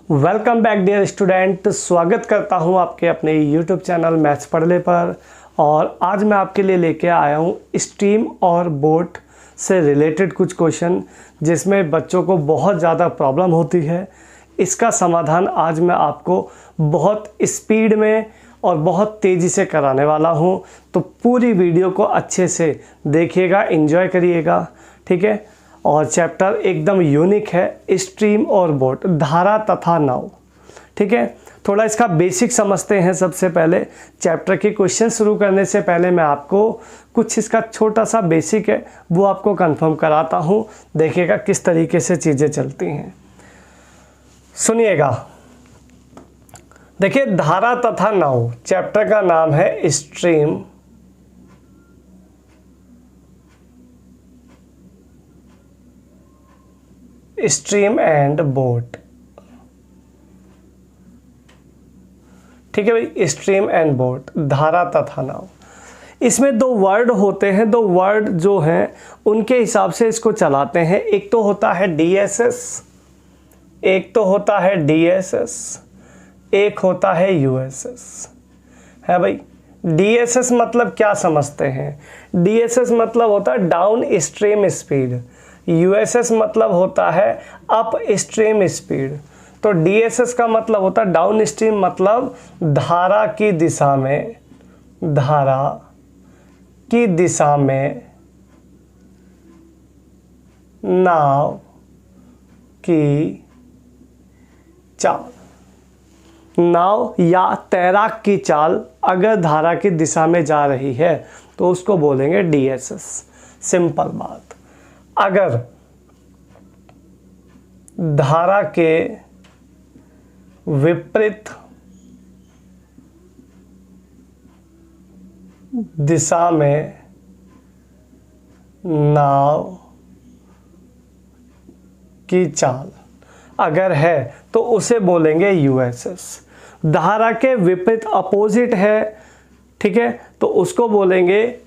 Welcome back dear student. स्वागत करता हूं आपके अपने यूट्यूब चैनल मैथ्स पढ़ ले पर। और आज मैं आपके लिए लेके आया हूं स्ट्रीम और बोट से रिलेटेड कुछ क्वेश्चन जिसमें बच्चों को बहुत ज़्यादा प्रॉब्लम होती है। इसका समाधान आज मैं आपको बहुत स्पीड में और बहुत तेज़ी से कराने वाला हूं, तो पूरी वीडियो को अच्छे से देखिएगा, एंजॉय करिएगा, ठीक है। और चैप्टर एकदम यूनिक है, स्ट्रीम और बोट, धारा तथा नाव, ठीक है। थोड़ा इसका बेसिक समझते हैं। सबसे पहले चैप्टर के क्वेश्चन शुरू करने से पहले मैं आपको कुछ इसका छोटा सा बेसिक है वो आपको कंफर्म कराता हूँ। देखिएगा किस तरीके से चीज़ें चलती हैं, सुनिएगा। देखिए, धारा तथा नाव चैप्टर का नाम है स्ट्रीम एंड बोट, ठीक है भाई। स्ट्रीम एंड बोट, धारा तथा नाव। इसमें दो वर्ड होते हैं, दो वर्ड जो हैं उनके हिसाब से इसको चलाते हैं। एक तो होता है डीएसएस, एक तो होता है डीएसएस, एक होता है यूएसएस, है भाई। डीएसएस मतलब क्या समझते हैं? डीएसएस मतलब होता है डाउन स्ट्रीम स्पीड, यूएसएस मतलब होता है अप स्ट्रीम स्पीड। तो डीएसएस का मतलब होता है डाउन स्ट्रीम, मतलब धारा की दिशा में, धारा की दिशा में नाव की चाल, नाव या तैराक की चाल अगर धारा की दिशा में जा रही है तो उसको बोलेंगे डीएसएस। सिंपल बात। अगर धारा के विपरीत दिशा में नाव की चाल अगर है तो उसे बोलेंगे यूएसएस। धारा के विपरीत अपोजिट है, ठीक है, तो उसको बोलेंगे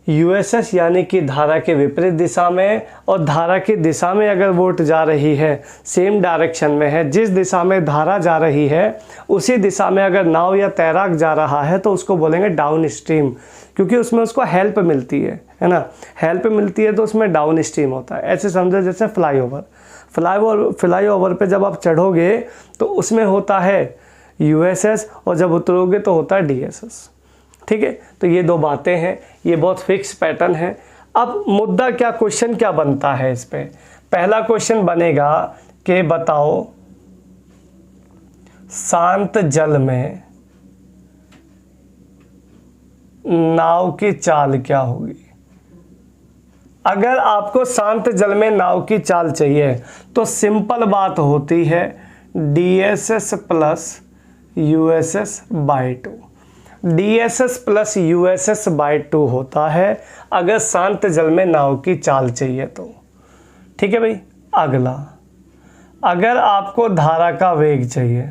यूएसएस, यानी कि धारा के विपरीत दिशा में। और धारा की दिशा में अगर बोट जा रही है, सेम डायरेक्शन में है, जिस दिशा में धारा जा रही है उसी दिशा में अगर नाव या तैराक जा रहा है तो उसको बोलेंगे डाउन स्ट्रीम, क्योंकि उसमें उसको हेल्प मिलती है ना। हेल्प मिलती है तो उसमें डाउन स्ट्रीम होता है। ऐसे समझो जैसे फ्लाईओवर पे जब आप चढ़ोगे तो उसमें होता है यूएसएस और जब उतरोगे तो होता है डीएसएस, ठीक है। तो ये दो बातें हैं, ये बहुत फिक्स पैटर्न है। अब मुद्दा क्या, क्वेश्चन क्या बनता है इस पे? पहला क्वेश्चन बनेगा कि बताओ शांत जल में नाव की चाल क्या होगी। अगर आपको शांत जल में नाव की चाल चाहिए तो सिंपल बात होती है DSS plus USS by 2। DSS plus USS by 2 होता है अगर शांत जल में नाव की चाल चाहिए तो, ठीक है भाई। अगला, अगर आपको धारा का वेग चाहिए,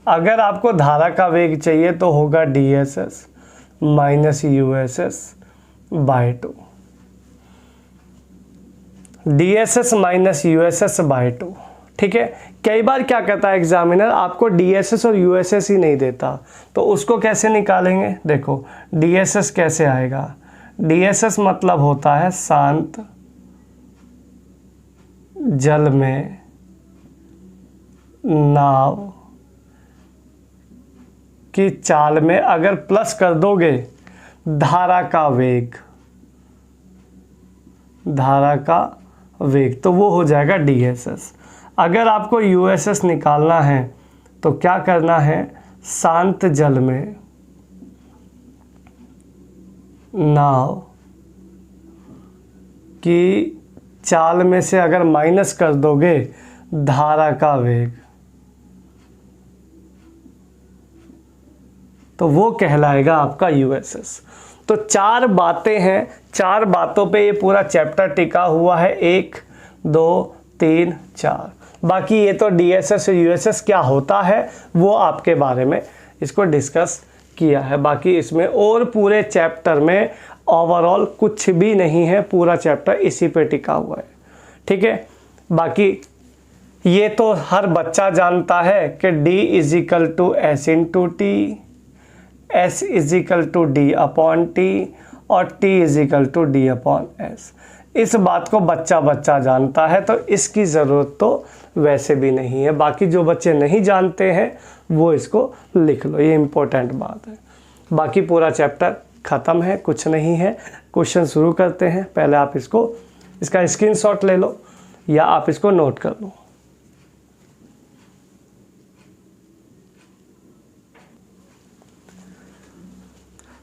अगर आपको धारा का वेग चाहिए तो होगा DSS minus USS by 2, DSS minus USS by 2, ठीक है। कई बार क्या कहता है एग्जामिनर, आपको डीएसएस और यूएसएस ही नहीं देता, तो उसको कैसे निकालेंगे? देखो डीएसएस कैसे आएगा। डीएसएस मतलब होता है शांत जल में नाव की चाल में अगर प्लस कर दोगे धारा का वेग, धारा का वेग, तो वो हो जाएगा डीएसएस। अगर आपको यूएसएस निकालना है तो क्या करना है, शांत जल में नाव की चाल में से अगर माइनस कर दोगे धारा का वेग, तो वो कहलाएगा आपका यूएसएस। तो चार बातें हैं, चार बातों पे ये पूरा चैप्टर टिका हुआ है, 1 2 3 4। बाकी ये तो डीएसएस और यूएसएस क्या होता है वो आपके बारे में इसको डिस्कस किया है। बाकी इसमें और पूरे चैप्टर में ओवरऑल कुछ भी नहीं है, पूरा चैप्टर इसी पे टिका हुआ है, ठीक है। बाकी ये तो हर बच्चा जानता है कि D is equal to S into T, S is equal to D upon T और T is equal to D upon S. इस बात को बच्चा बच्चा जानता है, तो इसकी ज़रूरत तो वैसे भी नहीं है। बाकी जो बच्चे नहीं जानते हैं वो इसको लिख लो, ये इम्पोर्टेंट बात है। बाकी पूरा चैप्टर ख़त्म है, कुछ नहीं है। क्वेश्चन शुरू करते हैं। पहले आप इसका स्क्रीनशॉट ले लो या आप इसको नोट कर लो।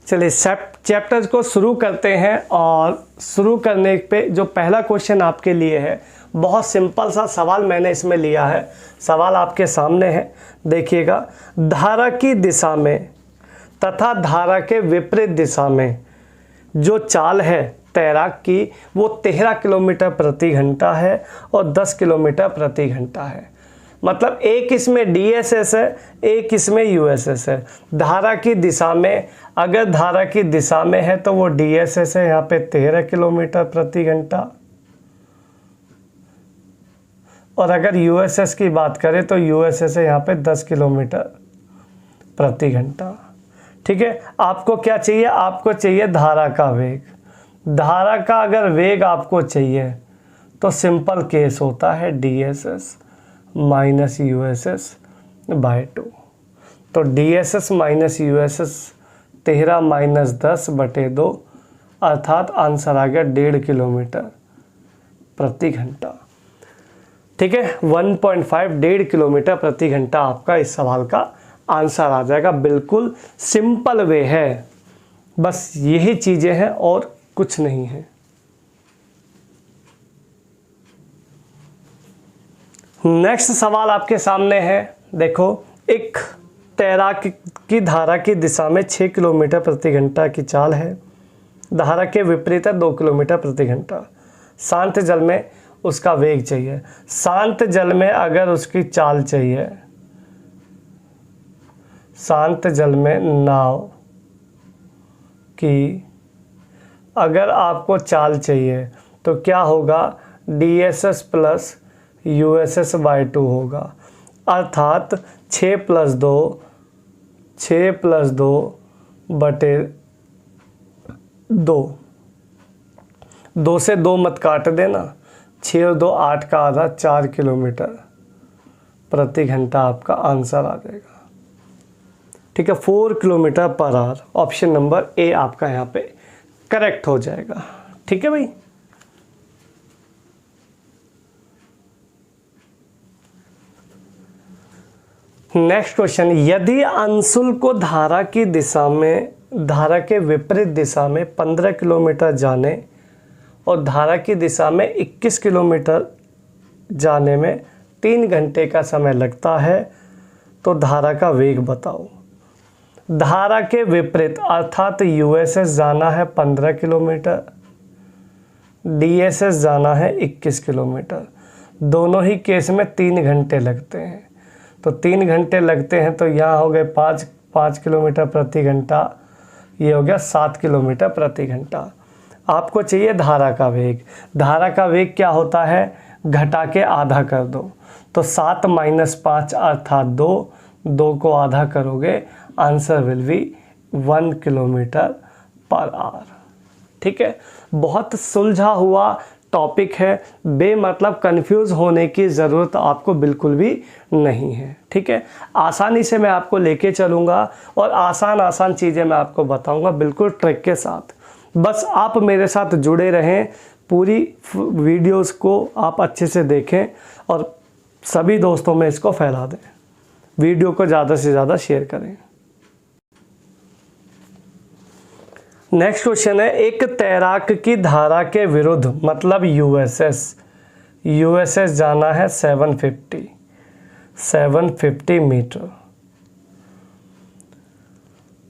चलिए चैप्टर को शुरू करते हैं। और शुरू करने पे जो पहला क्वेश्चन आपके लिए है, बहुत सिंपल सा सवाल मैंने इसमें लिया है। सवाल आपके सामने है, देखिएगा। धारा की दिशा में तथा धारा के विपरीत दिशा में जो चाल है तैराक की, वो 13 किलोमीटर प्रति घंटा है और 10 किलोमीटर प्रति घंटा है। मतलब एक इसमें DSS है, एक इसमें USS है। धारा की दिशा में, अगर धारा की दिशा में है तो वो DSS है, यहाँ पे 13 किलोमीटर प्रति घंटा। और अगर USS की बात करें तो USS है यहाँ पे 10 किलोमीटर प्रति घंटा। ठीक है, आपको क्या चाहिए? आपको चाहिए धारा का वेग। धारा का अगर वेग आपको चाहिए तो सिंपल केस होता है DSS माइनस USS बाय 2। तो DSS माइनस USS 13 माइनस 10 बटे 2, अर्थात आंसर आ गया 1.5 किलोमीटर प्रति घंटा। ठीक है, 1.5 किलोमीटर प्रति घंटा आपका इस सवाल का आंसर आ जाएगा। बिल्कुल सिंपल वे है, बस यही चीज़ें हैं और कुछ नहीं है। नेक्स्ट सवाल आपके सामने है। देखो, एक तैराक की धारा की दिशा में 6 किलोमीटर प्रति घंटा की चाल है, धारा के विपरीत है 2 किलोमीटर प्रति घंटा। शांत जल में उसका वेग चाहिए। शांत जल में अगर उसकी चाल चाहिए, शांत जल में नाव की अगर आपको चाल चाहिए तो क्या होगा? DSS प्लस USS बाय 2 होगा, अर्थात 6 प्लस 2 बटे 2। 2 से 2 मत काट देना, 6 और 2 8 का आधा, 4 किलोमीटर प्रति घंटा आपका आंसर आ जाएगा। ठीक है, 4 kilometre per hour. Option number A आपका यहाँ पे करेक्ट हो जाएगा। ठीक है भाई। नेक्स्ट क्वेश्चन, यदि अंशुल को धारा की दिशा में, धारा के विपरीत दिशा में 15 किलोमीटर जाने और धारा की दिशा में 21 किलोमीटर जाने में 3 घंटे का समय लगता है, तो धारा का वेग बताओ। धारा के विपरीत अर्थात USS जाना है 15 किलोमीटर, DSS जाना है 21 किलोमीटर। दोनों ही केस में 3 घंटे लगते हैं। तो 3 घंटे लगते हैं, तो यहाँ हो गए 5 किलोमीटर प्रति घंटा, ये हो गया 7 किलोमीटर प्रति घंटा। आपको चाहिए धारा का वेग। धारा का वेग क्या होता है? घटा के आधा कर दो, तो 7 माइनस 5 अर्थात 2 को आधा करोगे, answer will be 1 kilometre per hour. ठीक है, बहुत सुलझा हुआ टॉपिक है, बेमतलब कंफ्यूज होने की ज़रूरत आपको बिल्कुल भी नहीं है। ठीक है, आसानी से मैं आपको लेके चलूँगा और आसान चीज़ें मैं आपको बताऊँगा, बिल्कुल ट्रिक के साथ। बस आप मेरे साथ जुड़े रहें, पूरी वीडियोस को आप अच्छे से देखें और सभी दोस्तों में इसको फैला दें। वीडियो को ज़्यादा से ज़्यादा शेयर करें। नेक्स्ट क्वेश्चन है, एक तैराक की धारा के विरुद्ध मतलब USS जाना है 750 मीटर।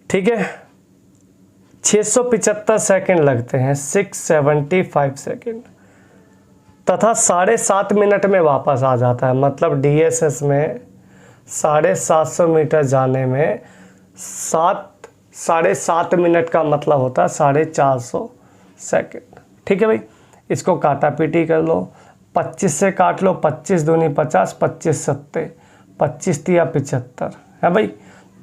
ठीक है, 675 सेकंड लगते हैं, 675 सेकंड, तथा 7.5 मिनट में वापस आ जाता है। मतलब DSS में 750 मीटर जाने में 7.5 मिनट का मतलब होता है 450 सेकंड। ठीक है भाई, इसको काटा पीटी कर लो। 25 से काट लो, 25 दूनी 50, 25 सत्ते 25 तिया 75 है भाई।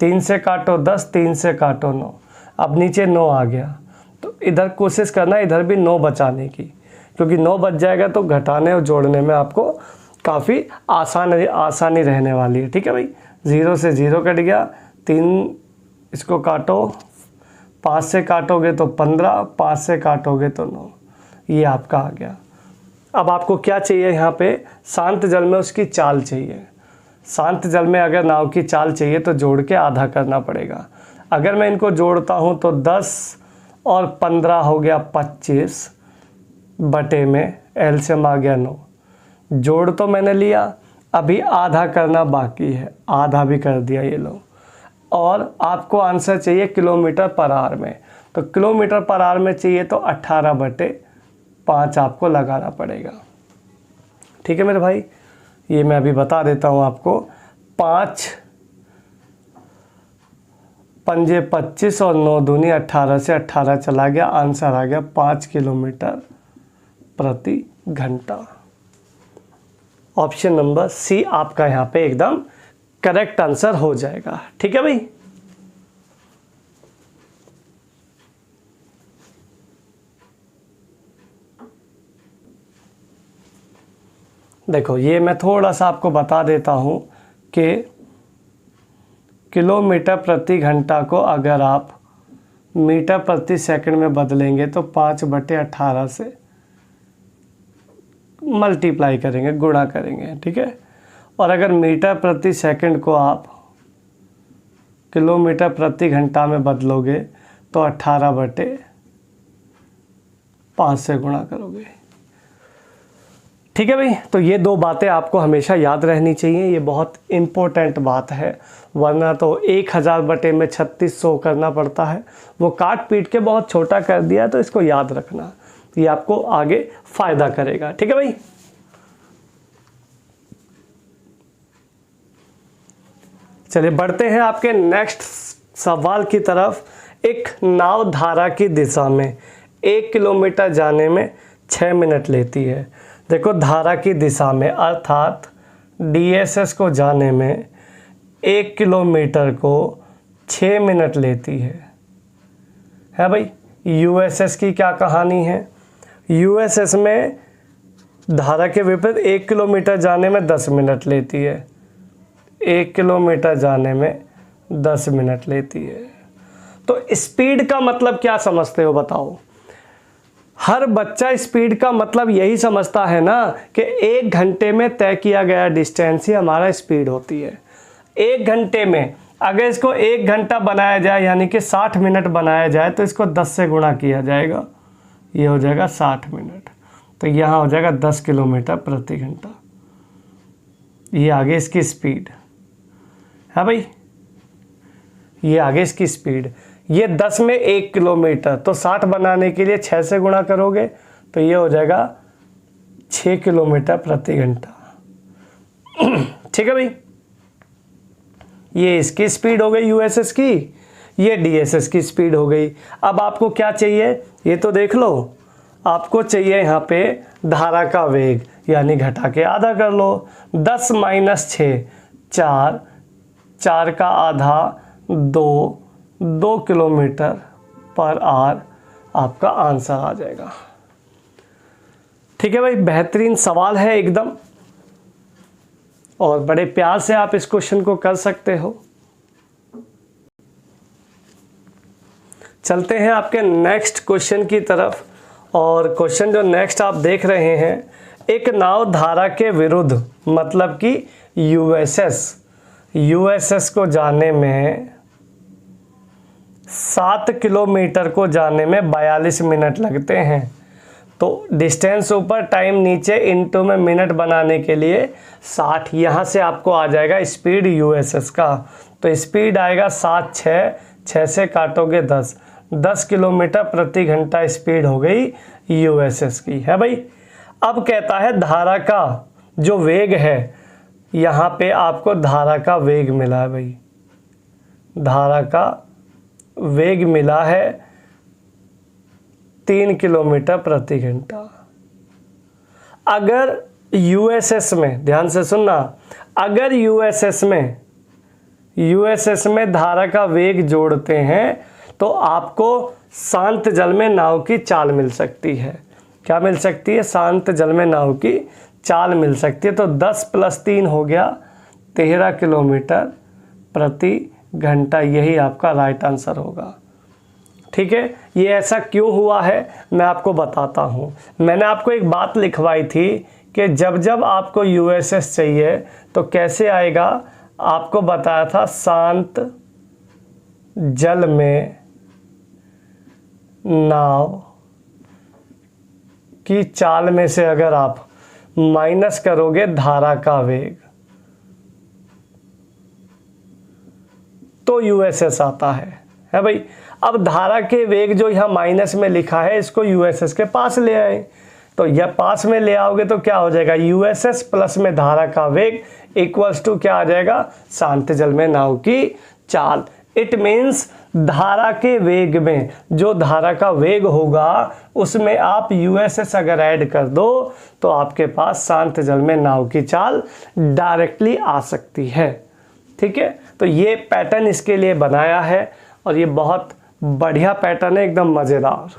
3 से काटो 10, 3 से काटो 9, अब नीचे 9 आ गया। तो इधर कोशिश करना इधर भी 9 बचाने की, क्योंकि 9 बच जाएगा तो घटाने और जोड़ने में आपको काफ़ी आसानी रहने वाली है। ठीक है भाई, 0 से 0 कट गया, 3 इसको काटो, 5 से काटोगे तो 15, 5 से काटोगे तो 9, ये आपका आ गया। अब आपको क्या चाहिए यहाँ पे, शांत जल में उसकी चाल चाहिए। शांत जल में अगर नाव की चाल चाहिए तो जोड़ के आधा करना पड़ेगा। अगर मैं इनको जोड़ता हूँ तो 10 और 15 हो गया 25 बटे में एलसीएम आ गया 9। जोड़ तो मैंने लिया, अभी आधा करना बाकी है, आधा भी कर दिया ये लो। और आपको आंसर चाहिए किलोमीटर पर आवर में, तो किलोमीटर पर आवर में चाहिए तो 18/5 आपको लगाना पड़ेगा। ठीक है मेरे भाई, ये मैं अभी बता देता हूँ आपको। 5 पंजे 25 और 9 दूनी 18 से 18 चला गया, आंसर आ गया 5 किलोमीटर प्रति घंटा। ऑप्शन नंबर सी आपका यहाँ पे एकदम करेक्ट आंसर हो जाएगा। ठीक है भाई, देखो ये मैं थोड़ा सा आपको बता देता हूँ कि किलोमीटर प्रति घंटा को अगर आप मीटर प्रति सेकंड में बदलेंगे तो 5/18 से मल्टीप्लाई करेंगे, गुणा करेंगे। ठीक है, और अगर मीटर प्रति सेकंड को आप किलोमीटर प्रति घंटा में बदलोगे तो 18/5 से गुणा करोगे। ठीक है भाई, तो ये 2 बातें आपको हमेशा याद रहनी चाहिए, ये बहुत इम्पोर्टेंट बात है, वरना तो 1000 बटे में 3600 करना पड़ता है। वो काट पीट के बहुत छोटा कर दिया, तो इसको याद रखना, ये आपको आगे फ़ायदा करेगा। ठीक है भाई, चलिए बढ़ते हैं आपके नेक्स्ट सवाल की तरफ। एक नाव धारा की दिशा में 1 किलोमीटर जाने में 6 मिनट लेती है। देखो धारा की दिशा में अर्थात DSS को जाने में 1 किलोमीटर को 6 मिनट लेती है भाई। USS की क्या कहानी है, USS में धारा के विपरीत 1 किलोमीटर जाने में 10 मिनट लेती है, 1 किलोमीटर जाने में 10 मिनट लेती है। तो स्पीड का मतलब क्या समझते हो बताओ। हर बच्चा स्पीड का मतलब यही समझता है ना कि 1 घंटे में तय किया गया डिस्टेंस ही हमारा स्पीड होती है। 1 घंटे में अगर इसको 1 घंटा बनाया जाए यानी कि 60 मिनट बनाया जाए तो इसको 10 से गुणा किया जाएगा, ये हो जाएगा 60 मिनट। तो यहाँ हो जाएगा 10 किलोमीटर प्रति घंटा। ये आगे इसकी स्पीड है भाई, ये आगे इसकी स्पीड। ये 10 में 1 किलोमीटर, तो 60 बनाने के लिए 6 से गुणा करोगे तो ये हो जाएगा 6 किलोमीटर प्रति घंटा। ठीक है भाई, ये इसकी स्पीड हो गई USS की, ये DSS की स्पीड हो गई। अब आपको क्या चाहिए ये तो देख लो, आपको चाहिए यहाँ पे धारा का वेग, यानी घटा के आधा कर लो। 10 - 6 4, 4 का आधा 2 किलोमीटर पर आवर आपका आंसर आ जाएगा। ठीक है भाई, बेहतरीन सवाल है एकदम, और बड़े प्यार से आप इस क्वेश्चन को कर सकते हो। चलते हैं आपके नेक्स्ट क्वेश्चन की तरफ, और क्वेश्चन जो नेक्स्ट आप देख रहे हैं, एक नाव धारा के विरुद्ध मतलब कि USS को जाने में 7 किलोमीटर को जाने में 42 मिनट लगते हैं। तो डिस्टेंस ऊपर, टाइम नीचे, इनटू में मिनट बनाने के लिए 60। यहाँ से आपको आ जाएगा स्पीड USS का, तो स्पीड आएगा 7 6 से काटोगे 10 किलोमीटर प्रति घंटा स्पीड हो गई USS की, है भाई। अब कहता है धारा का जो वेग है, यहाँ पे आपको धारा का वेग मिला है भाई, धारा का वेग मिला है 3 किलोमीटर प्रति घंटा। अगर यूएसएस में, ध्यान से सुनना, अगर यूएसएस में धारा का वेग जोड़ते हैं तो आपको शांत जल में नाव की चाल मिल सकती है। क्या मिल सकती है? शांत जल में नाव की चाल मिल सकती है। तो 10 + 3 हो गया 13 किलोमीटर प्रति घंटा, यही आपका राइट आंसर होगा। ठीक है, ये ऐसा क्यों हुआ है मैं आपको बताता हूँ। मैंने आपको एक बात लिखवाई थी कि जब जब आपको यूएसएस चाहिए तो कैसे आएगा, आपको बताया था शांत जल में नाव की चाल में से अगर आप माइनस करोगे धारा का वेग तो यूएसएस आता है भाई। अब धारा के वेग जो यहाँ माइनस में लिखा है इसको यूएसएस के पास ले आए, तो यह पास में ले आओगे तो क्या हो जाएगा, यूएसएस प्लस में धारा का वेग इक्वल्स टू क्या आ जाएगा, शांत जल में नाव की चाल। इट मीन्स धारा के वेग में जो धारा का वेग होगा उसमें आप यूएसएस अगर ऐड कर दो तो आपके पास शांत जल में नाव की चाल डायरेक्टली आ सकती है। ठीक है, तो ये पैटर्न इसके लिए बनाया है और ये बहुत बढ़िया पैटर्न है, एकदम मजेदार।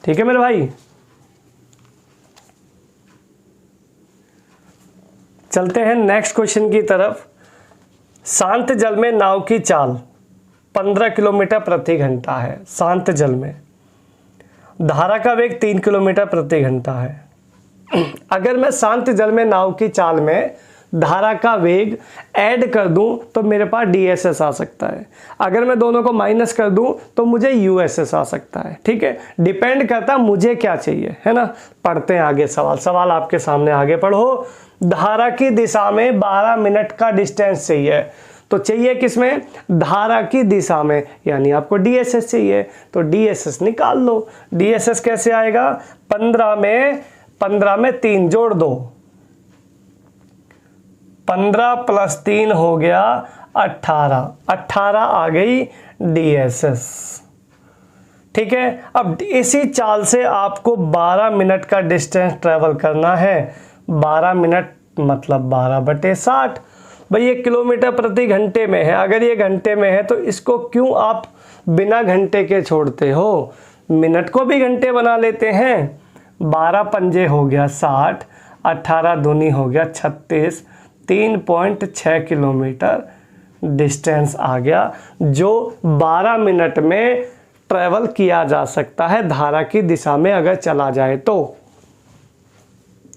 ठीक है मेरे भाई, चलते हैं नेक्स्ट क्वेश्चन की तरफ। शांत जल में नाव की चाल 15 किलोमीटर प्रति घंटा है। शांत जल में धारा का वेग 3 किलोमीटर प्रति घंटा है। अगर मैं शांत जल में नाव की चाल में धारा का वेग ऐड कर दूं तो मेरे पास डीएसएस आ सकता है। अगर मैं दोनों को माइनस कर दूं तो मुझे यूएसएस आ सकता है। ठीक है, डिपेंड करता मुझे क्या चाहिए, है ना। पढ़ते हैं आगे सवाल आपके सामने, आगे पढ़ो। धारा की दिशा में 12 मिनट का डिस्टेंस चाहिए, तो चाहिए किसमें, धारा की दिशा में, यानी आपको डीएसएस चाहिए। तो डीएसएस निकाल लो। डीएसएस कैसे आएगा, 15 में 3 जोड़ दो, 15 + 3 हो गया 18 आ गई डीएसएस। ठीक है, अब इसी चाल से आपको 12 मिनट का डिस्टेंस ट्रेवल करना है। 12 मिनट मतलब 12/60। भाई ये किलोमीटर प्रति घंटे में है, अगर ये घंटे में है तो इसको क्यों आप बिना घंटे के छोड़ते हो, मिनट को भी घंटे बना लेते हैं। 12 पंजे हो गया 60, 18 दूनी हो गया 36, 3.6 किलोमीटर डिस्टेंस आ गया, जो 12 मिनट में ट्रेवल किया जा सकता है धारा की दिशा में अगर चला जाए तो।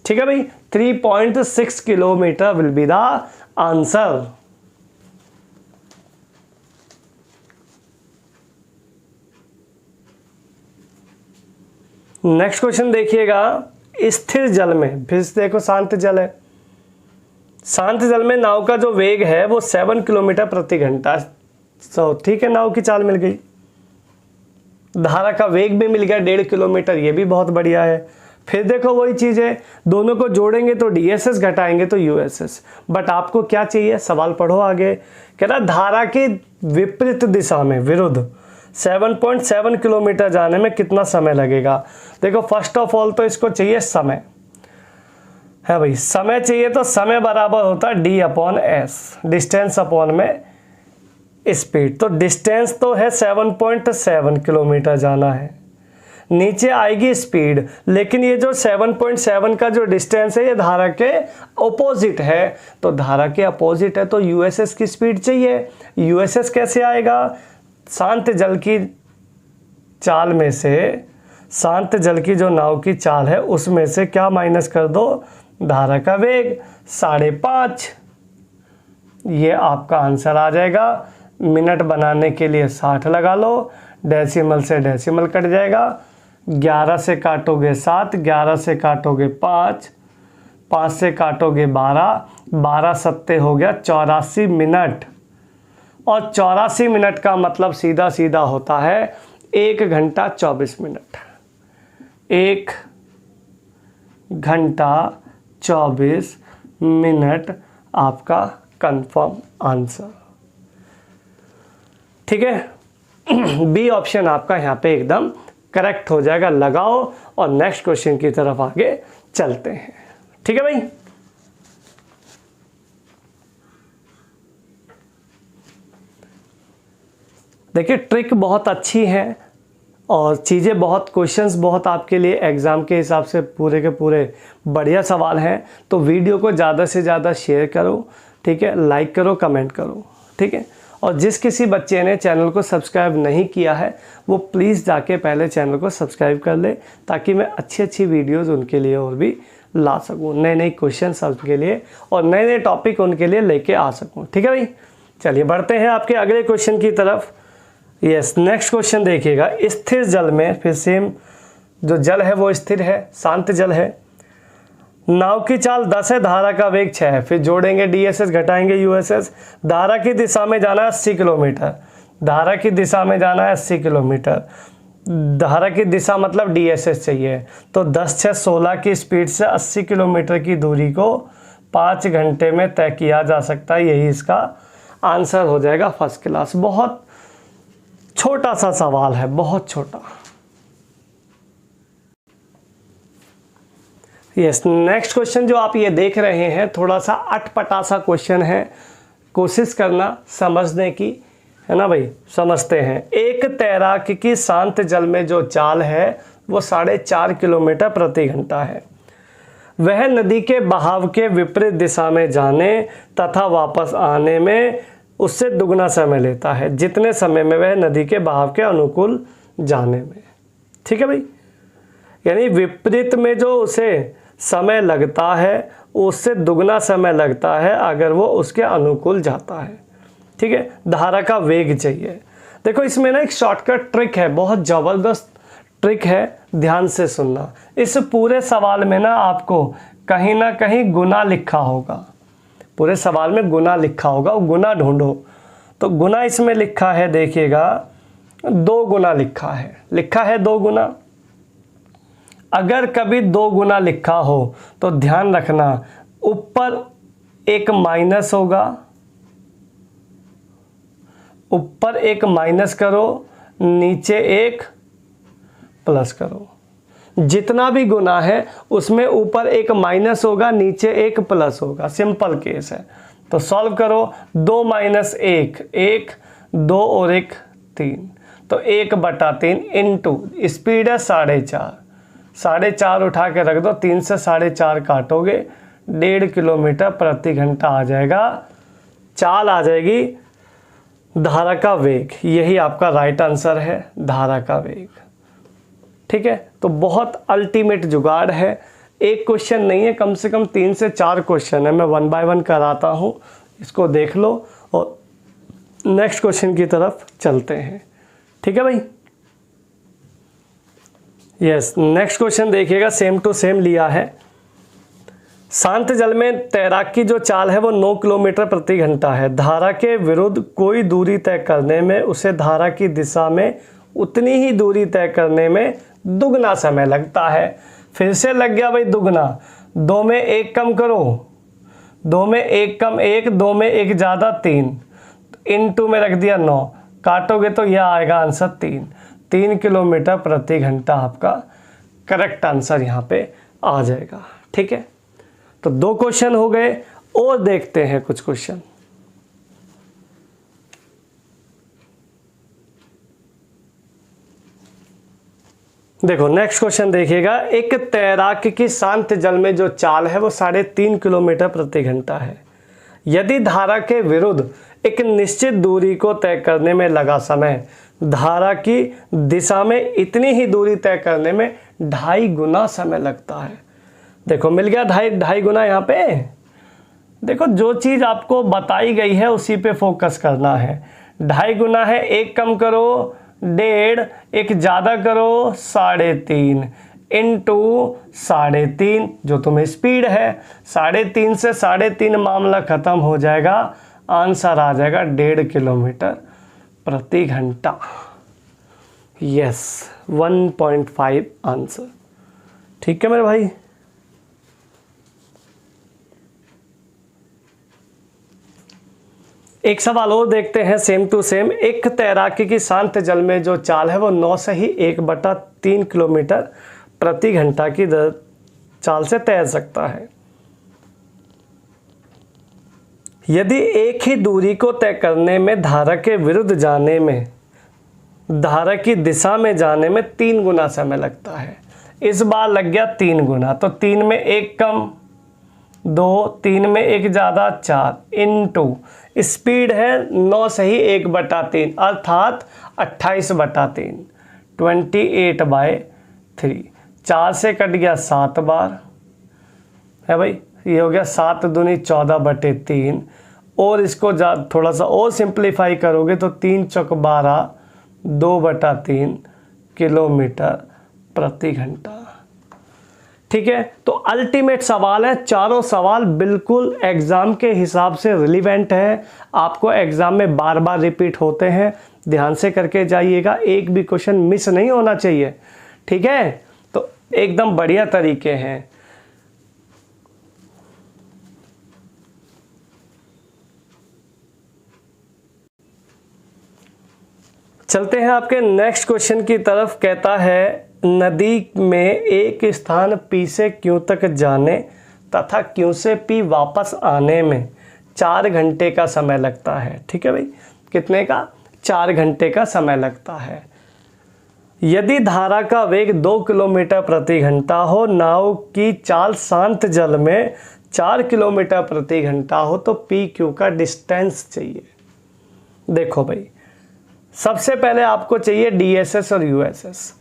ठीक है भाई, 3.6 kilometre will be the answer. Next question देखिएगा। स्थिर जल में, फिर देखो शांत जल है, शांत जल में नाव का जो वेग है वो 7 किलोमीटर प्रति घंटा। तो ठीक है, नाव की चाल मिल गई, धारा का वेग भी मिल गया 1.5 किलोमीटर, ये भी बहुत बढ़िया है। फिर देखो वही चीज़ है, दोनों को जोड़ेंगे तो डीएसएस, घटाएंगे तो यूएसएस। बट आपको क्या चाहिए, सवाल पढ़ो आगे। कह रहा धारा की विपरीत दिशा में, विरुद्ध 7.7 किलोमीटर जाने में कितना समय लगेगा। देखो फर्स्ट ऑफ ऑल तो इसको चाहिए समय, है भाई, समय चाहिए तो समय बराबर होता है D/S, डिस्टेंस अपॉन में स्पीड। तो डिस्टेंस तो है 7.7 किलोमीटर जाना है, नीचे आएगी स्पीड, लेकिन ये जो 7.7 का जो डिस्टेंस है ये धारा के अपोजिट है, तो धारा के अपोजिट है तो यूएसएस की स्पीड चाहिए। यूएसएस कैसे आएगा, शांत जल की चाल में से, शांत जल की जो नाव की चाल है उसमें से क्या माइनस कर दो, धारा का वेग 5.5, ये आपका आंसर आ जाएगा। मिनट बनाने के लिए 60 लगा लो, डेसिमल से डेसिमल कट जाएगा, 11 से काटोगे 7, 11 से काटोगे 5, 5 से काटोगे 12, 12 सत्ते हो गया 84 मिनट, और 84 मिनट का मतलब सीधा सीधा होता है 1 घंटा 24 मिनट। 1 घंटा 24 मिनट आपका कंफर्म आंसर। ठीक है, बी ऑप्शन आपका यहाँ पे एकदम करेक्ट हो जाएगा। लगाओ और नेक्स्ट क्वेश्चन की तरफ आगे चलते हैं। ठीक है भाई। देखिए ट्रिक बहुत अच्छी है और चीज़ें बहुत, क्वेश्चंस बहुत आपके लिए एग्ज़ाम के हिसाब से पूरे के पूरे बढ़िया सवाल हैं। तो वीडियो को ज़्यादा से ज़्यादा शेयर करो, ठीक है, लाइक करो, कमेंट करो, ठीक है। और जिस किसी बच्चे ने चैनल को सब्सक्राइब नहीं किया है वो प्लीज़ जाके पहले चैनल को सब्सक्राइब कर ले, ताकि मैं अच्छी वीडियोज़ उनके लिए और भी ला सकूँ, नए नए क्वेश्चन उनके लिए और नए नए टॉपिक उनके लिए लेके आ सकूँ, ठीक है भाई। चलिए बढ़ते हैं आपके अगले क्वेश्चन की तरफ। यस, नेक्स्ट क्वेश्चन देखिएगा। स्थिर जल में, फिर सेम, जो जल है वो स्थिर है, शांत जल है। नाव की चाल 10 है, धारा का वेग 6 है। फिर जोड़ेंगे DSS, घटाएंगे USS। धारा की दिशा में जाना है 80 किलोमीटर, धारा की दिशा में जाना है 80 किलोमीटर। धारा की दिशा मतलब DSS चाहिए। तो 10×6=16 की स्पीड से 80 किलोमीटर की दूरी को 5 घंटे में तय किया जा सकता है। यही इसका आंसर हो जाएगा फर्स्ट क्लास। बहुत छोटा सा सवाल है, बहुत छोटा। यस, नेक्स्ट क्वेश्चन जो आप ये देख रहे हैं थोड़ा सा अटपटा सा क्वेश्चन है, कोशिश करना समझने की, है ना भाई। समझते हैं। एक तैराक की शांत जल में जो चाल है वो 4.5 किलोमीटर प्रति घंटा है। वह नदी के बहाव के विपरीत दिशा में जाने तथा वापस आने में उससे दुगना समय लेता है जितने समय में वह नदी के बहाव के अनुकूल जाने में, ठीक है भाई। यानी विपरीत में जो उसे समय लगता है उससे दुगना समय लगता है अगर वो उसके अनुकूल जाता है, ठीक है। धारा का वेग चाहिए। देखो इसमें ना एक शॉर्टकट ट्रिक है, बहुत ज़बरदस्त ट्रिक है, ध्यान से सुनना। इस पूरे सवाल में ना आपको कहीं ना कहीं गुना लिखा होगा, पूरे सवाल में गुना लिखा होगा, वो गुना ढूंढो। तो गुना इसमें लिखा है, देखिएगा 2 गुना लिखा है 2 गुना। अगर कभी 2 गुना लिखा हो तो ध्यान रखना ऊपर एक माइनस होगा, ऊपर एक माइनस करो, नीचे एक प्लस करो। जितना भी गुना है उसमें ऊपर एक माइनस होगा, नीचे एक प्लस होगा। सिंपल केस है। तो सॉल्व करो। 2 - 1 1, 2 और 1 3, तो 1/3 इंटू स्पीड है 4.5, 4.5 उठा के रख दो, 3 से 4.5 काटोगे 1.5 किलोमीटर प्रति घंटा आ जाएगा। चाल आ जाएगी। धारा का वेग, यही आपका राइट आंसर है, धारा का वेग, ठीक है। तो बहुत अल्टीमेट जुगाड़ है। एक क्वेश्चन नहीं है, कम से कम 3 से 4 क्वेश्चन है। मैं 1 बाय 1 कराता हूँ, इसको देख लो और नेक्स्ट क्वेश्चन की तरफ चलते हैं, ठीक है भाई। यस, नेक्स्ट क्वेश्चन देखिएगा, सेम टू सेम लिया है। शांत जल में तैराक की जो चाल है वो 9 किलोमीटर प्रति घंटा है। धारा के विरुद्ध कोई दूरी तय करने में उसे धारा की दिशा में उतनी ही दूरी तय करने में दुगना समय लगता है। फिर से लग गया भाई दुगना। 2 में 1 कम करो, 2 में 1 कम 1, 2 में 1 ज़्यादा 3, इनटू में रख दिया 9, काटोगे तो यह आएगा आंसर 3 किलोमीटर प्रति घंटा आपका करेक्ट आंसर यहाँ पे आ जाएगा, ठीक है। तो 2 क्वेश्चन हो गए और देखते हैं कुछ क्वेश्चन। देखो नेक्स्ट क्वेश्चन देखिएगा। एक तैराक की शांत जल में जो चाल है वो 3.5 किलोमीटर प्रति घंटा है। यदि धारा के विरुद्ध एक निश्चित दूरी को तय करने में लगा समय धारा की दिशा में इतनी ही दूरी तय करने में 2.5 गुना समय लगता है। देखो मिल गया 2.5 गुना। यहाँ पे देखो जो चीज़ आपको बताई गई है उसी पे फोकस करना है। 2.5 गुना है, 1 कम करो 1.5, 1 ज़्यादा करो 3.5 इंटू 3.5 जो तुम्हें स्पीड है। 3.5 से 3.5 मामला ख़त्म हो जाएगा, आंसर आ जाएगा 1.5 किलोमीटर प्रति घंटा। यस, 1.5 आंसर, ठीक है मेरे भाई। एक सवाल और देखते हैं, सेम टू सेम। एक तैराकी की शांत जल में जो चाल है वो 9 से ही 1/3 किलोमीटर प्रति घंटा की चाल से तैर सकता है। यदि एक ही दूरी को तय करने में धारा के विरुद्ध जाने में, धारा की दिशा में जाने में 3 गुना समय लगता है, इस बार लग गया 3 गुना, तो 3 में 1 कम 2, 3 में 1 ज़्यादा 4 इनटू स्पीड है 9 से ही 1/3 अर्थात 28/3 28/3। 4 से कट गया 7 बार है भाई, ये हो गया 7 दूनी 14/3 और इसको थोड़ा सा और सिंप्लीफाई करोगे तो 3 चौक 12 2/3 किलोमीटर प्रति घंटा। ठीक है, तो अल्टीमेट सवाल है, चारों सवाल बिल्कुल एग्जाम के हिसाब से रिलीवेंट है, आपको एग्जाम में बार बार रिपीट होते हैं, ध्यान से करके जाइएगा, एक भी क्वेश्चन मिस नहीं होना चाहिए। ठीक है, तो एकदम बढ़िया तरीके हैं। चलते हैं आपके नेक्स्ट क्वेश्चन की तरफ। कहता है नदी में एक स्थान P से Q तक जाने तथा Q से P वापस आने में 4 घंटे का समय लगता है। ठीक है भाई, कितने का? 4 घंटे का समय लगता है। यदि धारा का वेग 2 किलोमीटर प्रति घंटा हो, नाव की चाल शांत जल में 4 किलोमीटर प्रति घंटा हो, तो PQ का डिस्टेंस चाहिए। देखो भाई, सबसे पहले आपको चाहिए DSS और USS।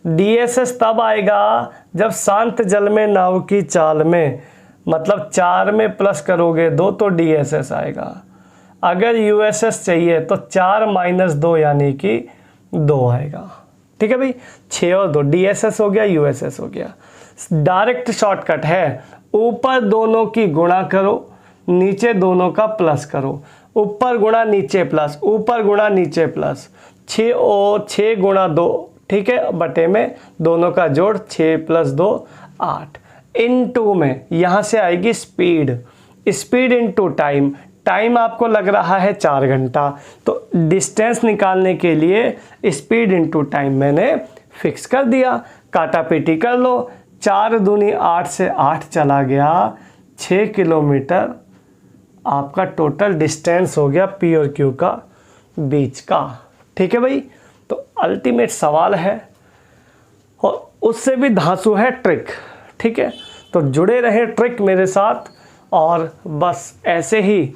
DSS तब आएगा जब शांत जल में नाव की चाल में, मतलब 4 में प्लस करोगे 2 तो DSS आएगा। अगर USS चाहिए तो 4 - 2 यानी कि 2 आएगा। ठीक है भाई, 6 और 2 DSS हो गया, USS हो गया। डायरेक्ट शॉर्टकट है, ऊपर दोनों की गुणा करो, नीचे दोनों का प्लस करो, ऊपर गुणा नीचे प्लस, ऊपर गुणा नीचे प्लस, 6 और 6 गुणा 2, ठीक है, बटे में दोनों का जोड़ 6 + 2 8 इनटू में यहाँ से आएगी speed, speed into time, time आपको लग रहा है 4 घंटा, तो डिस्टेंस निकालने के लिए स्पीड इनटू टाइम मैंने फिक्स कर दिया। काटा पीटी कर लो, 4 दूनी 8 से 8 चला गया, 6 किलोमीटर आपका टोटल डिस्टेंस हो गया P और Q का बीच का। ठीक है भाई, तो अल्टीमेट सवाल है और उससे भी धांसू है ट्रिक। ठीक है, तो जुड़े रहे ट्रिक मेरे साथ और बस ऐसे ही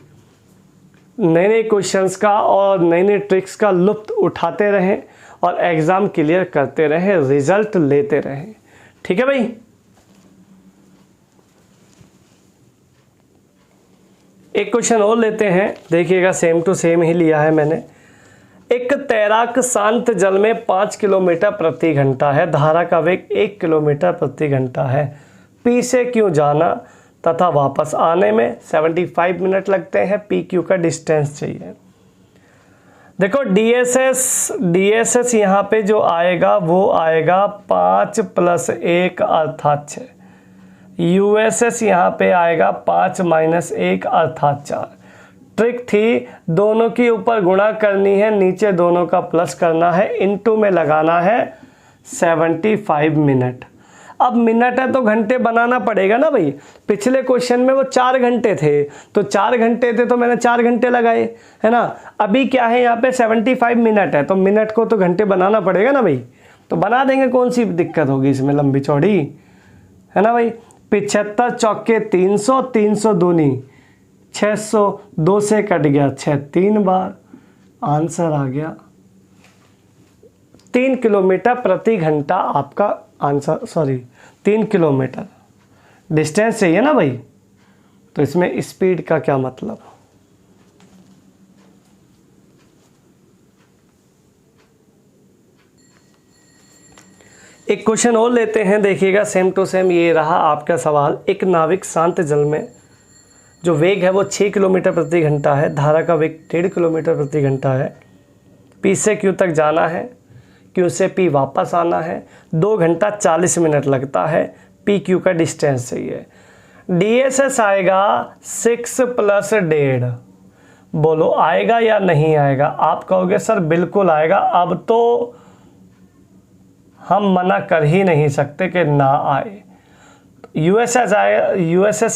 नए नए क्वेश्चंस का और नई नई ट्रिक्स का लुत्फ उठाते रहें और एग्ज़ाम क्लियर करते रहें, रिजल्ट लेते रहें। ठीक है भाई, एक क्वेश्चन और लेते हैं, देखिएगा सेम टू सेम ही लिया है मैंने। एक तैराक शांत जल में 5 किलोमीटर प्रति घंटा है, धारा का वेग 1 किलोमीटर प्रति घंटा है, P से Q जाना तथा वापस आने में 75 मिनट लगते हैं, PQ का डिस्टेंस चाहिए। देखो DSS यहाँ पे जो आएगा वो आएगा 5 + 1 अर्थात 6, USS यहाँ पे आएगा 5 - 1 अर्थात 4। ट्रिक थी, दोनों के ऊपर गुणा करनी है, नीचे दोनों का प्लस करना है, इनटू में लगाना है 75 मिनट। अब मिनट है तो घंटे बनाना पड़ेगा ना भाई, पिछले क्वेश्चन में वो 4 घंटे थे, तो 4 घंटे थे तो मैंने 4 घंटे लगाए, है ना। अभी क्या है यहाँ पे 75 मिनट है, तो मिनट को तो घंटे बनाना पड़ेगा ना भाई, तो बना देंगे, कौन सी दिक्कत होगी इसमें, लंबी चौड़ी है ना भाई। 75 चौके 300, 300 दूनी 600, 2 से कट गया 6 3 बार, आंसर आ गया 3 किलोमीटर प्रति घंटा आपका आंसर, सॉरी 3 किलोमीटर डिस्टेंस चाहिए ना भाई, तो इसमें स्पीड का क्या मतलब। एक क्वेश्चन और लेते हैं, देखिएगा सेम टू सेम ये रहा आपका सवाल। एक नाविक शांत जल में जो वेग है वो 6 किलोमीटर प्रति घंटा है, धारा का वेग 1.5 किलोमीटर प्रति घंटा है, P से Q तक जाना है, Q से P वापस आना है, 2 घंटा 40 मिनट लगता है, PQ का डिस्टेंस चाहिए। DSS आएगा 6 + 1.5, बोलो आएगा या नहीं आएगा। आप कहोगे सर बिल्कुल आएगा, अब तो हम मना कर ही नहीं सकते कि ना आए। USS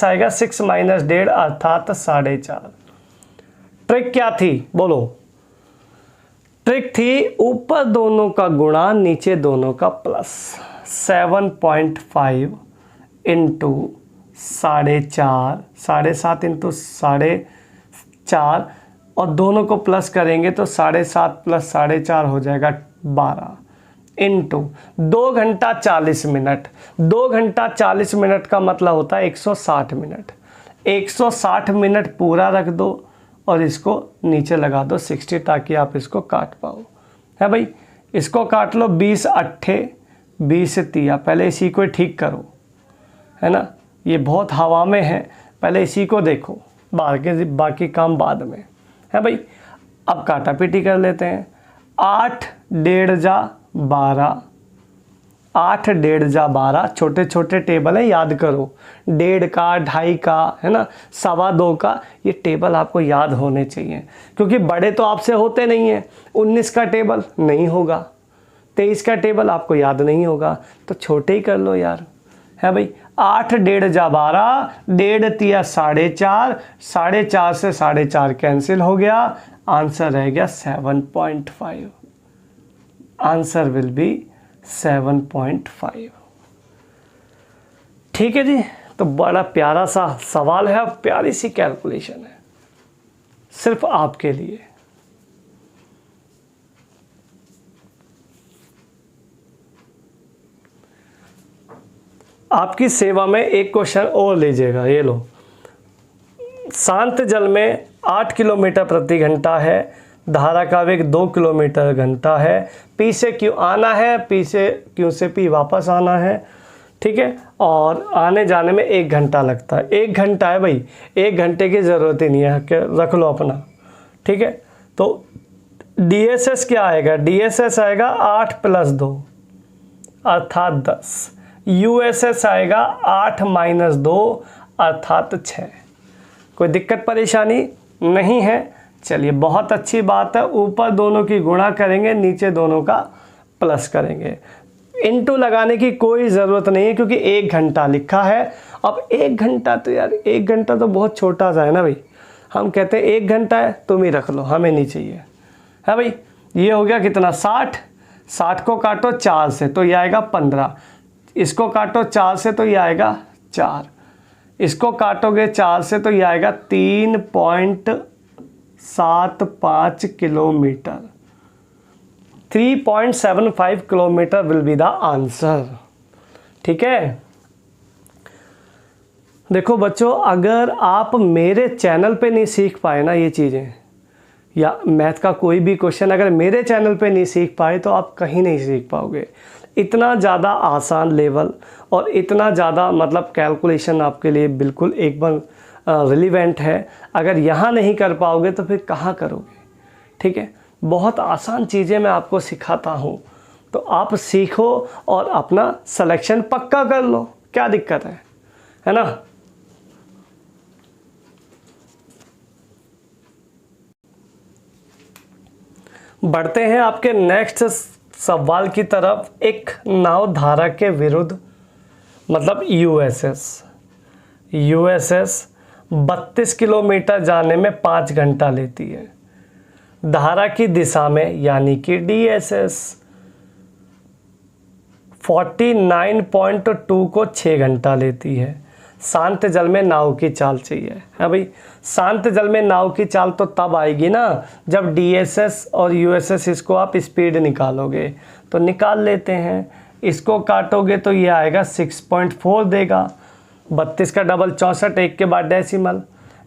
आएगा 6 - 1.5 अर्थात 4.5। ट्रिक क्या थी बोलो? ट्रिक थी ऊपर दोनों का गुणा नीचे दोनों का प्लस। 7.5 इंटू 4.5, 7.5 इंटू 4.5 और दोनों को प्लस करेंगे तो 7.5 प्लस 4.5 हो जाएगा 12 इंटू 2 घंटा 40 मिनट। 2 घंटा 40 मिनट का मतलब होता है 160 मिनट। 160 मिनट पूरा रख दो और इसको नीचे लगा दो 60 ताकि आप इसको काट पाओ। है भाई, इसको काट लो 20 अट्ठे 20 तिया। पहले इसी को ठीक करो, है ना, ये बहुत हवा में है, पहले इसी को देखो, बाकी काम बाद में। है भाई, अब काटा पीटी कर लेते हैं। 8 डेढ़ जा 12, 8 डेढ़ जा 12, छोटे छोटे टेबल है, याद करो। 1.5 का, 2.5 का, है ना, 2.25 का, ये टेबल आपको याद होने चाहिए क्योंकि बड़े तो आपसे होते नहीं हैं। 19 का टेबल नहीं होगा, 23 का टेबल आपको याद नहीं होगा, तो छोटे ही कर लो यार। है भाई, 8 डेढ़ जा 12, 1.5 तिया 4.5, 4.5 से 4.5 कैंसिल हो गया, आंसर रह गया 7.5। Answer will be 7.5। ठीक है जी, तो बड़ा प्यारा सा सवाल है, प्यारी सी कैलकुलेशन है सिर्फ आपके लिए। आपकी सेवा में एक क्वेश्चन और लीजिएगा, ये लो। शांत जल में 8 किलोमीटर प्रति घंटा है, धारा का वेग 2 किलोमीटर घंटा है, पी से क्यू आना है, पी से क्यू से पी वापस आना है। ठीक है, और आने जाने में 1 घंटा लगता है। 1 घंटा है भाई, 1 घंटे की ज़रूरत ही नहीं है, रख लो अपना। ठीक है, तो DSS क्या आएगा? DSS आएगा 8 + 2 अर्थात 10। USS आएगा 8 - 2 अर्थात 6। कोई दिक्कत परेशानी नहीं है? चलिए, बहुत अच्छी बात है। ऊपर दोनों की गुणा करेंगे, नीचे दोनों का प्लस करेंगे। इनटू लगाने की कोई ज़रूरत नहीं है क्योंकि 1 घंटा लिखा है। अब 1 घंटा तो यार, 1 घंटा तो बहुत छोटा सा है ना भाई। हम कहते हैं 1 घंटा है, तुम ही रख लो, हमें नहीं चाहिए। है भाई, ये हो गया कितना? 60। 60 को काटो 4 से तो ये आएगा 15। इसको काटो 4 से तो ये आएगा 4। इसको काटोगे 4 से तो ये आएगा 3.75 kilometre. 3.75 kilometre will be the answer. ठीक है, देखो बच्चों, अगर आप मेरे चैनल पे नहीं सीख पाए ना ये चीज़ें, या मैथ का कोई भी क्वेश्चन अगर मेरे चैनल पे नहीं सीख पाए तो आप कहीं नहीं सीख पाओगे। इतना ज़्यादा आसान लेवल और इतना ज़्यादा मतलब कैलकुलेशन आपके लिए बिल्कुल एकदम रिलेवेंट है। अगर यहाँ नहीं कर पाओगे तो फिर कहाँ करोगे? ठीक है, बहुत आसान चीज़ें मैं आपको सिखाता हूँ, तो आप सीखो और अपना सिलेक्शन पक्का कर लो। क्या दिक्कत है ना? बढ़ते हैं आपके नेक्स्ट सवाल की तरफ। एक नाव धारा के विरुद्ध मतलब यूएसएस 32 किलोमीटर जाने में 5 घंटा लेती है। धारा की दिशा में यानी कि DSS 49.2 को 6 घंटा लेती है। शांत जल में नाव की चाल चाहिए। है भाई, शांत जल में नाव की चाल तो तब आएगी ना जब DSS और USS इसको आप स्पीड निकालोगे। तो निकाल लेते हैं। इसको काटोगे तो ये आएगा 6.4 देगा। 32 का डबल 64, 1 के बाद डेसिमल।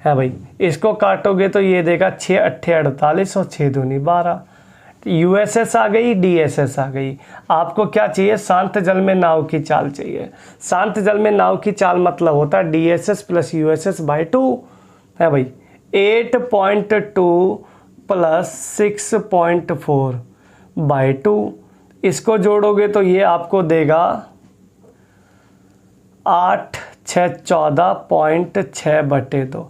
है भाई, इसको काटोगे तो ये देगा 6 अट्ठे 48 और 6 दूनी 12। USS आ गई, DSS आ गई। आपको क्या चाहिए? शांत जल में नाव की चाल चाहिए। शांत जल में नाव की चाल मतलब होता है DSS + USS / 2। है भाई, 8.2 + 6.4 / 2। इसको जोड़ोगे तो ये आपको देगा 8 6 14.6/2।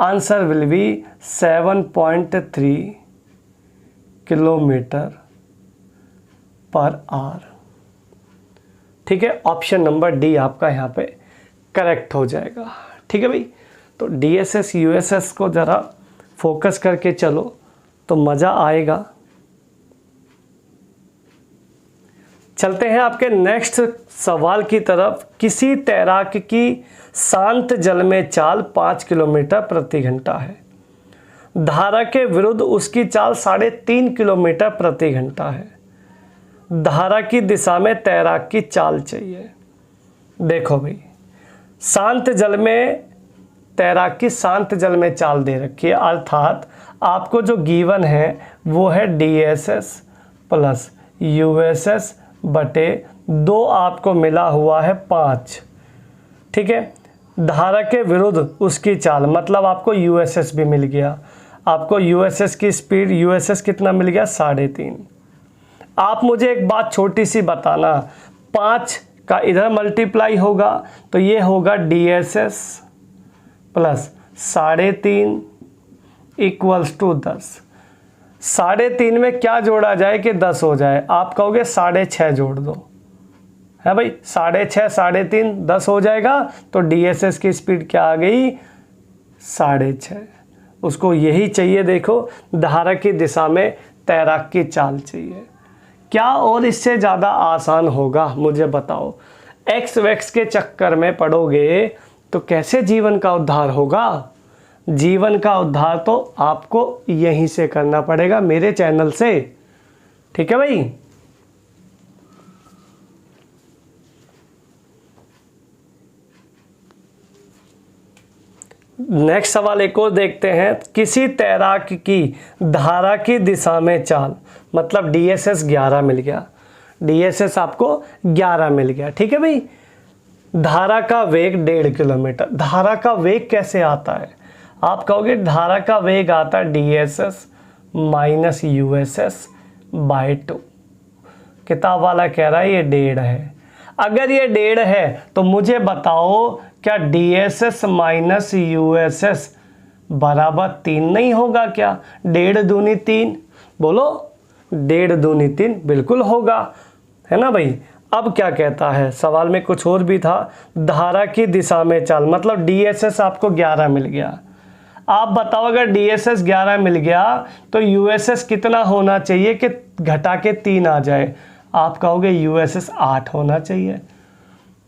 Answer will be 7.3 kilometre per hour. ठीक है, ऑप्शन नंबर डी आपका यहाँ पे करेक्ट हो जाएगा। ठीक है भाई, तो DSS USS को ज़रा फोकस करके चलो तो मज़ा आएगा। चलते हैं आपके नेक्स्ट सवाल की तरफ। किसी तैराक की शांत जल में चाल 5 किलोमीटर प्रति घंटा है। धारा के विरुद्ध उसकी चाल 3.5 किलोमीटर प्रति घंटा है। धारा की दिशा में तैराक की चाल चाहिए। देखो भाई, शांत जल में तैराक की शांत जल में चाल दे रखी है, अर्थात आपको जो गिवन है वो है DSS प्लस USS बटे 2 आपको मिला हुआ है 5। ठीक है, धारा के विरुद्ध उसकी चाल मतलब आपको USS भी मिल गया। आपको USS की स्पीड USS कितना मिल गया 3.5। आप मुझे एक बात छोटी सी बताना, 5 का इधर मल्टीप्लाई होगा तो ये होगा DSS प्लस 3.5 इक्वल्स टू 10। 3.5 में क्या जोड़ा जाए कि 10 हो जाए? आप कहोगे 6.5 जोड़ दो, है भाई। 6.5 3.5 10 हो जाएगा तो DSS की स्पीड क्या आ गई 6.5। उसको यही चाहिए। देखो, धारा की दिशा में तैराक की चाल चाहिए। क्या और इससे ज़्यादा आसान होगा? मुझे बताओ। एक्स वैक्स के चक्कर में पड़ोगे तो कैसे जीवन का उद्धार होगा? जीवन का उद्धार तो आपको यहीं से करना पड़ेगा, मेरे चैनल से। ठीक है भाई। नेक्स्ट सवाल एक और देखते हैं। किसी तैराक की धारा की दिशा में चाल मतलब DSS 11 मिल गया। DSS आपको 11 मिल गया। ठीक है भाई। धारा का वेग 1.5 किलोमीटर। धारा का वेग कैसे आता है? आप कहोगे धारा का वेग आता है DSS माइनस USS बाय 2। किताब वाला कह रहा है ये 1.5 है। अगर ये 1.5 है तो मुझे बताओ क्या DSS माइनस USS बराबर 3 नहीं होगा क्या? 1.5 दूनी 3, बोलो 1.5 दूनी 3 बिल्कुल होगा, है ना भाई। अब क्या कहता है सवाल में? कुछ और भी था। धारा की दिशा में चाल मतलब DSS आपको 11 मिल गया। आप बताओ अगर DSS 11 मिल गया तो USS कितना होना चाहिए कि घटा के 3 आ जाए? आप कहोगे USS 8 होना चाहिए,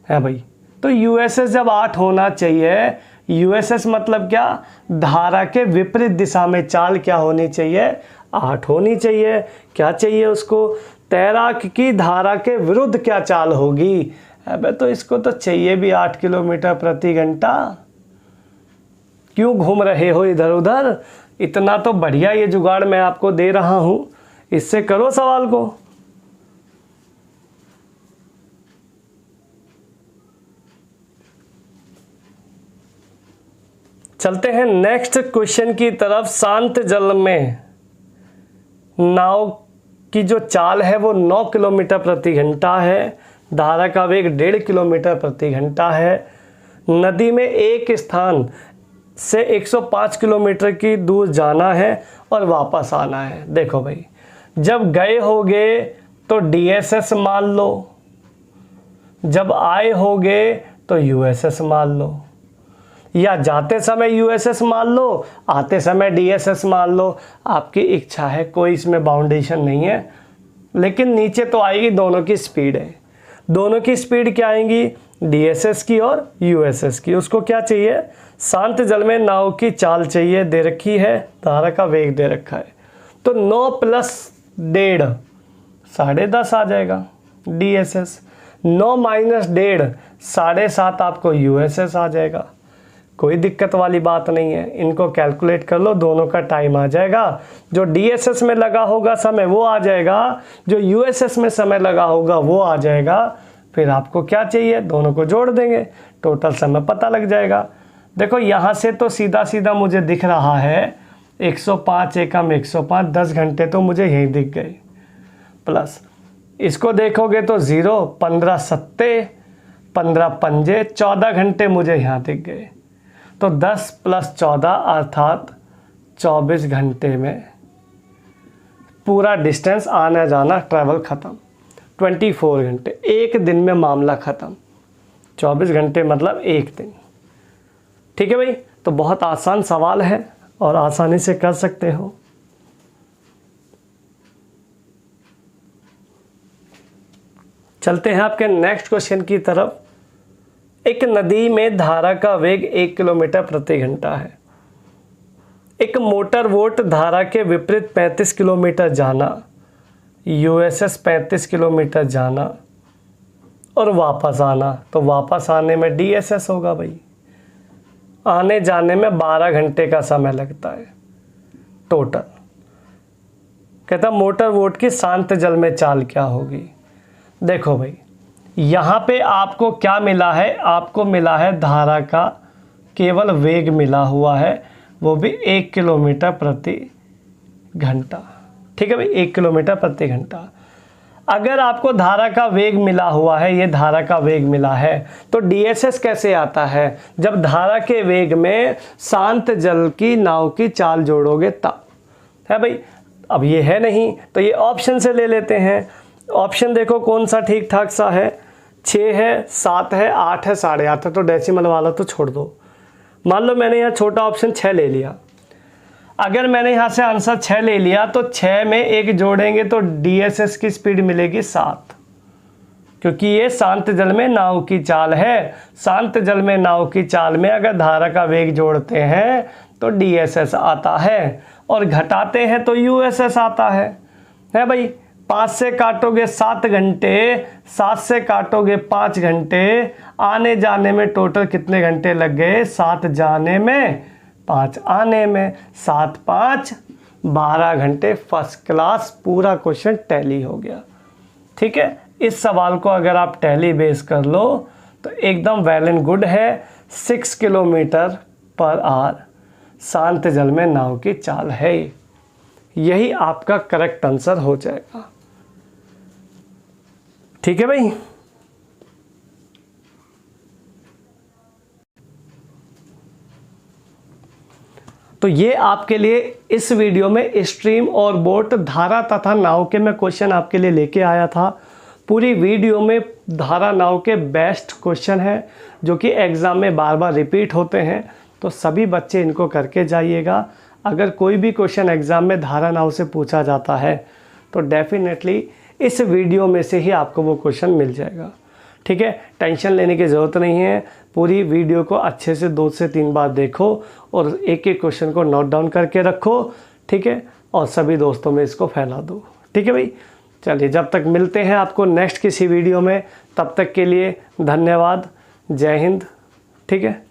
है भाई। तो USS जब 8 होना चाहिए, USS मतलब क्या? धारा के विपरीत दिशा में चाल क्या होनी चाहिए? 8 होनी चाहिए। क्या चाहिए उसको? तैराक की धारा के विरुद्ध क्या चाल होगी? अबे तो इसको तो चाहिए भी 8 किलोमीटर प्रति घंटा। क्यों घूम रहे हो इधर उधर? इतना तो बढ़िया ये जुगाड़ मैं आपको दे रहा हूं, इससे करो सवाल को। चलते हैं नेक्स्ट क्वेश्चन की तरफ। शांत जल में नाव की जो चाल है वो 9 किलोमीटर प्रति घंटा है। धारा का वेग 1.5 किलोमीटर प्रति घंटा है। नदी में एक स्थान से 105 किलोमीटर की दूर जाना है और वापस आना है। देखो भाई, जब गए होगे तो DSS मान लो, जब आए होगे तो USS मान लो, या जाते समय USS मान लो, आते समय DSS मान लो। आपकी इच्छा है, कोई इसमें बाउंडेशन नहीं है। लेकिन नीचे तो आएगी दोनों की स्पीड है। दोनों की स्पीड क्या आएंगी? DSS की और USS की। उसको क्या चाहिए? शांत जल में नाव की चाल चाहिए, दे रखी है। धारा का वेग दे रखा है। तो 9 प्लस 1.5 10.5 आ जाएगा DSS। 9 माइनस 1.5 7.5 आपको USS आ जाएगा। कोई दिक्कत वाली बात नहीं है। इनको कैलकुलेट कर लो, दोनों का टाइम आ जाएगा। जो DSS में लगा होगा समय वो आ जाएगा, जो USS में समय लगा होगा वो आ जाएगा। फिर आपको क्या चाहिए? दोनों को जोड़ देंगे, टोटल समय पता लग जाएगा। देखो यहाँ से तो सीधा सीधा मुझे दिख रहा है 105 एकम 105, 10 घंटे तो मुझे यहीं दिख गए। प्लस इसको देखोगे तो 0, 15 सत्ते, 15 पंजे, 14 घंटे मुझे यहाँ दिख गए। तो 10 प्लस 14 अर्थात 24 घंटे में पूरा डिस्टेंस आना जाना ट्रैवल ख़त्म। 24 घंटे, एक दिन में मामला ख़त्म। 24 घंटे मतलब एक दिन। ठीक है भाई। तो बहुत आसान सवाल है, और आसानी से कर सकते हो। चलते हैं आपके नेक्स्ट क्वेश्चन की तरफ। एक नदी में धारा का वेग 1 किलोमीटर प्रति घंटा है। एक मोटर बोट धारा के विपरीत 35 किलोमीटर जाना, यूएसएस 35 किलोमीटर जाना और वापस आना, तो वापस आने में डीएसएस होगा भाई। आने जाने में 12 घंटे का समय लगता है टोटल। कहता मोटर बोट की शांत जल में चाल क्या होगी। देखो भाई, यहाँ पे आपको क्या मिला है, आपको मिला है धारा का केवल वेग मिला हुआ है, वो भी 1 किलोमीटर प्रति घंटा। ठीक है भाई, 1 किलोमीटर प्रति घंटा। अगर आपको धारा का वेग मिला हुआ है, ये धारा का वेग मिला है, तो डीएसएस कैसे आता है? जब धारा के वेग में शांत जल की नाव की चाल जोड़ोगे तब, है भाई। अब ये है नहीं तो ये ऑप्शन से ले लेते हैं। ऑप्शन देखो कौन सा ठीक ठाक सा है, 6 है, 7 है, 8 है, 8.5 है, तो डेसिमल वाला तो छोड़ दो। मान लो मैंने यहाँ छोटा ऑप्शन 6 ले लिया। अगर मैंने यहाँ से आंसर 6 ले लिया तो 6 में 1 जोड़ेंगे तो डीएसएस की स्पीड मिलेगी 7, क्योंकि ये शांत जल में नाव की चाल है। शांत जल में नाव की चाल में अगर धारा का वेग जोड़ते हैं तो डीएसएस आता है, और घटाते हैं तो यूएसएस आता है भाई। 5 से काटोगे 7 घंटे, 7 से काटोगे 5 घंटे, आने जाने में टोटल कितने घंटे लग गए? 7 जाने में, 5 आने में, 7 5 12 घंटे। फर्स्ट क्लास, पूरा क्वेश्चन टैली हो गया। ठीक है, इस सवाल को अगर आप टैली बेस कर लो तो एकदम वेल एंड गुड है। 6 किलोमीटर पर आवर शांत जल में नाव की चाल है, यही आपका करेक्ट आंसर हो जाएगा। ठीक है भाई। तो ये आपके लिए इस वीडियो में स्ट्रीम और बोट, धारा तथा नाव के मैं क्वेश्चन आपके लिए लेके आया था। पूरी वीडियो में धारा नाव के बेस्ट क्वेश्चन हैं जो कि एग्ज़ाम में बार बार रिपीट होते हैं, तो सभी बच्चे इनको करके जाइएगा। अगर कोई भी क्वेश्चन एग्ज़ाम में धारा नाव से पूछा जाता है तो डेफिनेटली इस वीडियो में से ही आपको वो क्वेश्चन मिल जाएगा। ठीक है, टेंशन लेने की ज़रूरत नहीं है। पूरी वीडियो को अच्छे से 2 से 3 बार देखो और एक एक क्वेश्चन को नोट डाउन करके रखो। ठीक है, और सभी दोस्तों में इसको फैला दो। ठीक है भाई, चलिए जब तक मिलते हैं आपको नेक्स्ट किसी वीडियो में, तब तक के लिए धन्यवाद। जय हिंद। ठीक है।